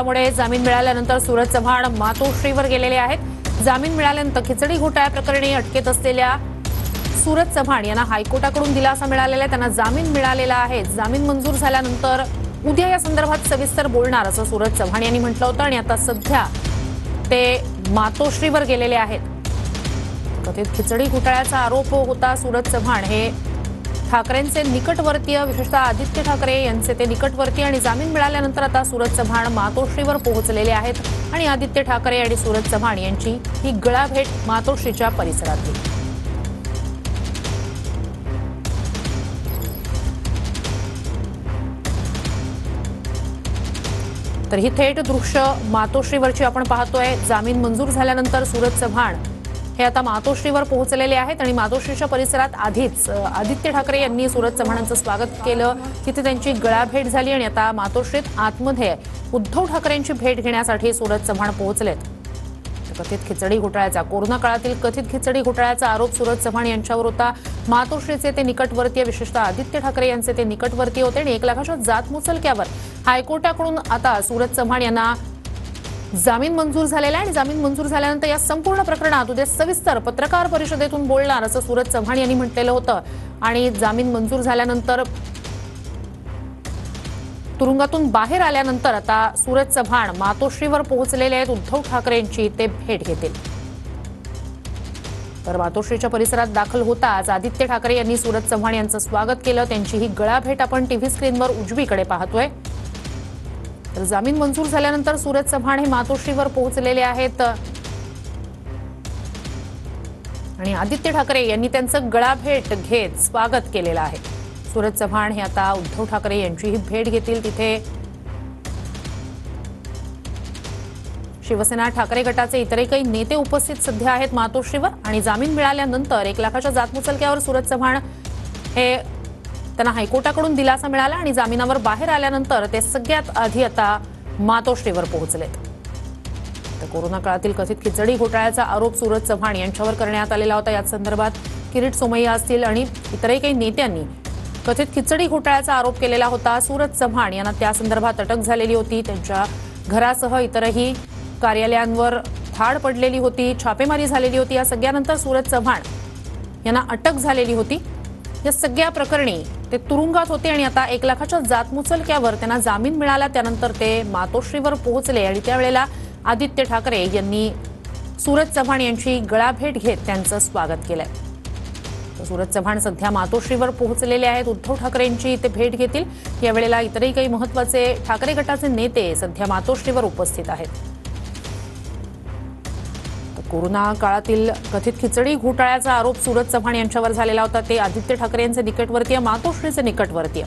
घोटाळ्यामुळे जामीन मिळाल्यानंतर सूरज चव्हाण मातोश्रीवर गेलेले आहेत। जामीन मिळाल्यानंतर खिचडी घोटाळ्या प्रकरणी अटकेत असलेल्या सूरज चव्हाण यांना हायकोर्टाकडून दिलासा मिळालेला आहे। त्यांना जामीन मिळालेला आहे। जामीन मंजूर झाल्यानंतर उद्या या संदर्भात सविस्तर बोलणार असं सूरज चव्हाण यांनी म्हटलं होतं आणि आता सध्या ते मातोश्रीवर गेलेले आहेत। कथित खिचडी घोटाळ्याचा आरोप होता। सूरज चव्हाण हे ठाकरेंचे निकटवर्तीय, विशेषतः आदित्य ठाकरे यांचे ते निकटवर्तीय आणि जामीन मिळाल्यानंतर आता सूरज चव्हाण मातोश्रीवर पोहोचलेले आहेत आणि आदित्य ठाकरे आणि सूरज चव्हाण यांची ही गळाभेट मातोश्रीच्या परिसरातली। तर ही थेट दृश्य मातोश्रीवरची आपण पाहतोय। जामीन मंजूर झाल्यानंतर सूरज चव्हाण हे आता मातोश्रीवर पोहोचलेले आहेत आणि मातोश्रीच्या परिसरात आधीच आदित्य ठाकरे यांनी सूरज चव्हाणांचं स्वागत केलं। तिथे त्यांची गळाभेट झाली आणि आता मातोश्रीत आतमध्ये उद्धव ठाकरेंची भेट घेण्यासाठी सूरज चव्हाण पोहोचलेत। कथित खिचडी घोटाळ्याचा, कोरोना काळातील कथित खिचडी घोटाळ्याचा आरोप सूरज चव्हाण यांच्यावर होता। मातोश्रीचे ते निकटवर्तीय, विशेषतः आदित्य ठाकरे यांचे ते निकटवर्तीय होते आणि 1 लाखाच्या जात मुचलक्यावर हायकोर्टाकडून आता सूरज चव्हाण यांना जामीन मंजूर झालेला आहे आणि जामीन मंजूर झाल्यानंतर या संपूर्ण प्रकरणात उद्या सविस्तर पत्रकार परिषदेतून बोलणार असं सूरज चव्हाण यांनी म्हटलेलं होतं। आणि जामीन मंजूर झाल्यानंतर तुरुंगातून बाहेर आल्यानंतर आता सूरज चव्हाण मातोश्रीवर पोहोचलेले आहेत। उद्धव ठाकरेंची ते भेट घेतील। तर मातोश्रीच्या परिसरात दाखल होताच आदित्य ठाकरे यांनी सूरज चव्हाण यांचं स्वागत केलं। त्यांची ही गळाभेट आपण टीव्ही स्क्रीनवर उजवीकडे पाहतोय। तर जामीन मंजूर झाल्यानंतर सूरज चव्हाण हे मातोश्रीवर पोहोचलेले आहेत आणि आदित्य ठाकरे यांनी त्यांचं गळाभेट घेत स्वागत केलेलं आहे। सूरज चव्हाण हे आता उद्धव ठाकरे यांची ही भेट घेतील। तिथे शिवसेना ठाकरे गटाचे इतरही काही नेते उपस्थित सध्या आहेत मातोश्रीवर आणि जामीन मिळाल्यानंतर 1 लाखाच्या जातमुचलक्यावर सूरज चव्हाण हे त्यांना हायकोर्टाकडून दिलासा मिळाला आणि जामिनावर बाहेर आल्यानंतर ते सगळ्यात आधी आता मातोश्रीवर पोहोचलेत। तर कोरोना काळातील कथित खिचडी घोटाळ्याचा आरोप सूरज चव्हाण यांच्यावर करण्यात आलेला होता। या संदर्भात किरीट सोमय्या असतील आणि इतरही काही नेत्यांनी कथित खिचडी घोटाळ्याचा आरोप केलेला होता। सूरज चव्हाण यांना त्या संदर्भात अटक झालेली होती। त्यांच्या घरासह इतरही कार्यालयांवर धाड पडलेली होती, छापेमारी झालेली होती। या सगळ्यानंतर सूरज चव्हाण यांना अटक झालेली होती। या सगळ्या प्रकरणी ते तुरुंगात होते आणि आता 1 लाखाच्या जातमुचलक्यावर त्यांना जामीन मिळाला। त्यानंतर ते मातोश्रीवर पोहोचले आणि त्यावेळेला आदित्य ठाकरे यांनी सूरज चव्हाण यांची गळाभेट घेत त्यांचं स्वागत केलंय। तर सूरज चव्हाण सध्या मातोश्रीवर पोहोचलेले आहेत। उद्धव ठाकरेंची ते भेट घेतील। यावेळेला इतरही काही महत्त्वाचे ठाकरे गटाचे नेते सध्या मातोश्रीवर उपस्थित आहेत। कोरोना काळातील कथित खिचडी घोटाळ्याचा आरोप सूरज चव्हाण यांच्यावर झालेला होता। ते आदित्य ठाकरे यांचे निकटवर्तीय, मातोश्रीचे निकटवर्तीय